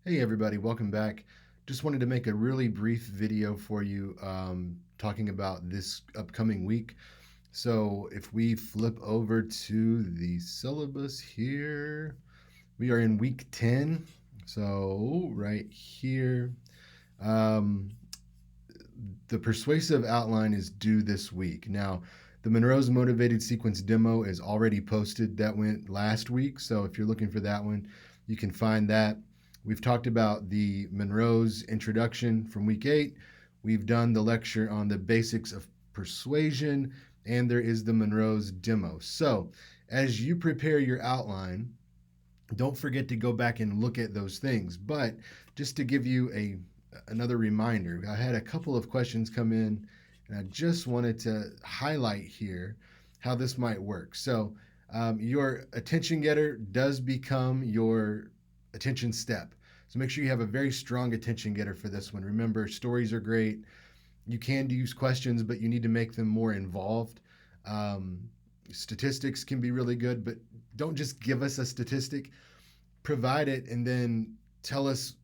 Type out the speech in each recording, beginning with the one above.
Hey everybody, welcome back. Just wanted to make a really brief video for you talking about this upcoming week. So if we flip over to the syllabus here, we are in week 10. So right here, um, the persuasive outline is due this week. Now, the Monroe's Motivated Sequence demo is already posted. That went last week. So if you're looking for that one, you can find that. We've talked about the Monroe's introduction from week 8. We've done the lecture on the basics of persuasion, and there is the Monroe's demo. So as you prepare your outline, don't forget to go back and look at those things. But just to give you another reminder, I had a couple of questions come in, and I just wanted to highlight here how this might work. So your attention getter does become your attention step. So make sure you have a very strong attention getter for this one. Remember, stories are great. You can use questions, but you need to make them more involved. Um, Statistics can be really good, but don't just give us a statistic, provide it, and then tell us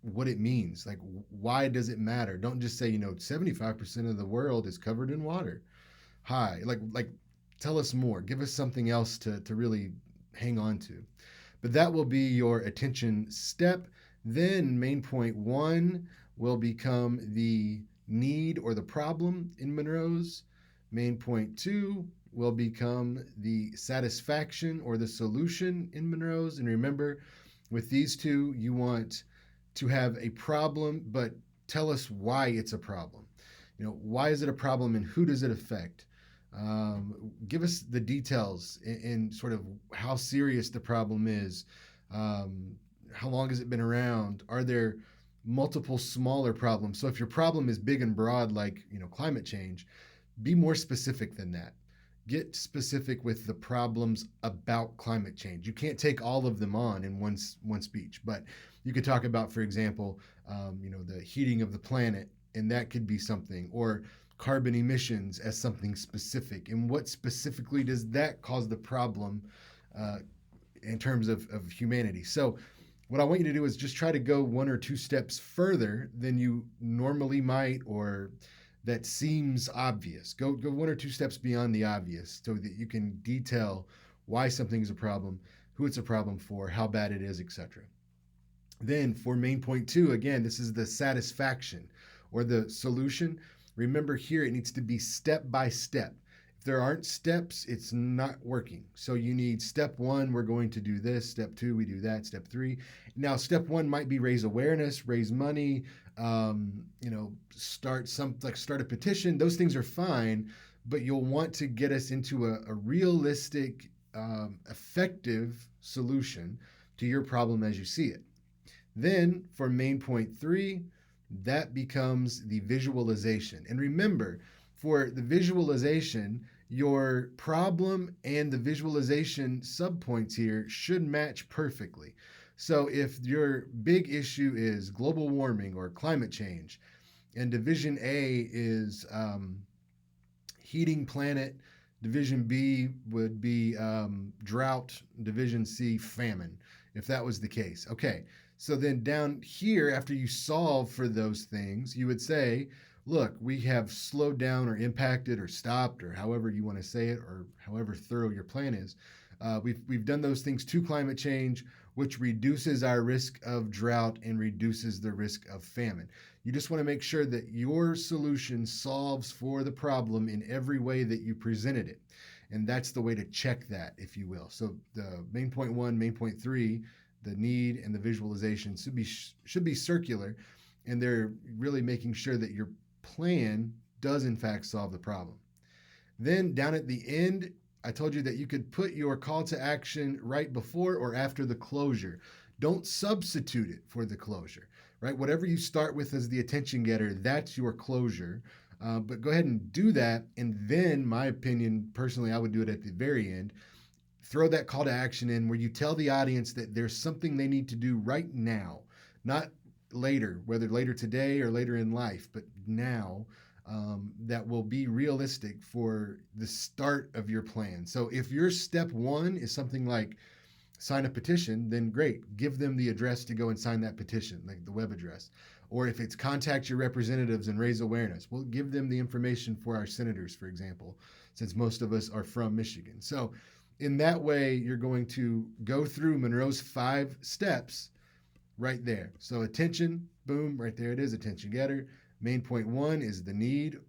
what it means. Like, why does it matter? Don't just say, 75% of the world is covered in water. Hi, like, tell us more. Give us something else to really hang on to. But that will be your attention step. Then main point one will become the need or the problem in Monroe's. Main point two will become the satisfaction or the solution in Monroe's. And remember, with these two, you want to have a problem, but tell us why it's a problem. Why is it a problem and who does it affect? Give us the details in sort of how serious the problem is. Um, how long has it been around? Are there multiple smaller problems? So if your problem is big and broad, like climate change, be more specific than that. Get specific with the problems about climate change. You can't take all of them on in one speech, but you could talk about, for example, the heating of the planet, and that could be something, or carbon emissions as something specific. And what specifically does that cause the problem uh, in terms of humanity? So, what I want you to do is just try to go one or two steps further than you normally might, or that seems obvious. Go one or two steps beyond the obvious so that you can detail why something is a problem, who it's a problem for, how bad it is, etc. Then for main point two, again, this is the satisfaction or the solution. Remember here, it needs to be step by step. If there aren't steps, it's not working. So you need step one, we're going to do this. Step two, we do that. Step three. Now, step one might be raise awareness, raise money, start a petition. Those things are fine, but you'll want to get us into a realistic, effective solution to your problem as you see it. Then for main point three, that becomes the visualization. And remember, for the visualization, your problem and the visualization subpoints here should match perfectly. So if your big issue is global warming or climate change, and division A is heating planet, division B would be drought, division C famine, if that was the case. Okay, so then down here, after you solve for those things, you would say, look, we have slowed down or impacted or stopped, or however you want to say it, or however thorough your plan is. We've done those things to climate change, which reduces our risk of drought and reduces the risk of famine. You just want to make sure that your solution solves for the problem in every way that you presented it. And that's the way to check that, if you will. So the main point one, main point three, the need and the visualization should be circular, and they're really making sure that your plan does in fact solve the problem. Then down at the end, I told you that you could put your call to action right before or after the closure. Don't substitute it for the closure, right? Whatever you start with as the attention getter, that's your closure. But go ahead and do that. And then, my opinion, personally, I would do it at the very end. Throw that call to action in where you tell the audience that there's something they need to do right now, not later, whether later today or later in life, but now, that will be realistic for the start of your plan. So if your step one is something like sign a petition, then great. Give them the address to go and sign that petition, like the web address. Or if it's contact your representatives and raise awareness, we'll give them the information for our senators, for example, since most of us are from Michigan. So in that way, you're going to go through Monroe's 5 steps right there. So attention, boom, right there it is, attention getter. Main point 1 is the need.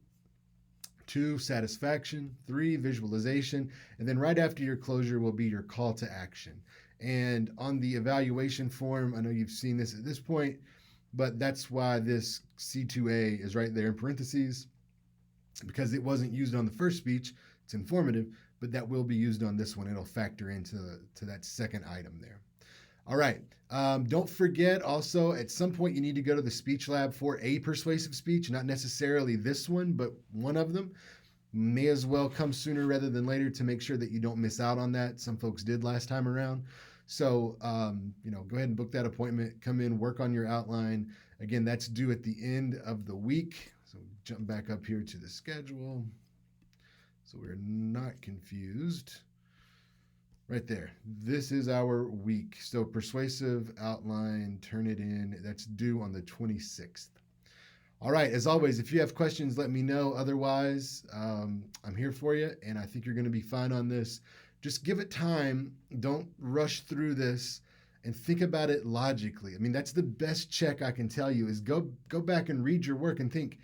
2, satisfaction. 3, visualization. And then right after your closure will be your call to action. And on the evaluation form, I know you've seen this at this point, but that's why this C2A is right there in parentheses, because it wasn't used on the first speech. It's informative, but that will be used on this one. It'll factor into that second item there. All right. Don't forget also, at some point you need to go to the speech lab for a persuasive speech, not necessarily this one, but one of them. May as well come sooner rather than later to make sure that you don't miss out on that. Some folks did last time around. So, go ahead and book that appointment. Come in, work on your outline. Again, that's due at the end of the week. So jump back up here to the schedule so we're not confused. Right there. This is our week. So persuasive outline, turn it in. That's due on the 26th. All right. As always, if you have questions, let me know. Otherwise, I'm here for you, and I think you're going to be fine on this. Just give it time. Don't rush through this, and think about it logically. I mean, that's the best check I can tell you is go back and read your work and think,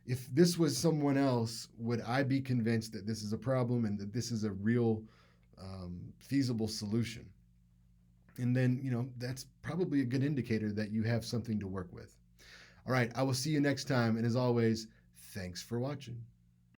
if this was someone else, would I be convinced that this is a problem and that this is a real feasible solution? And then, that's probably a good indicator that you have something to work with. All right, I will see you next time. And as always, thanks for watching.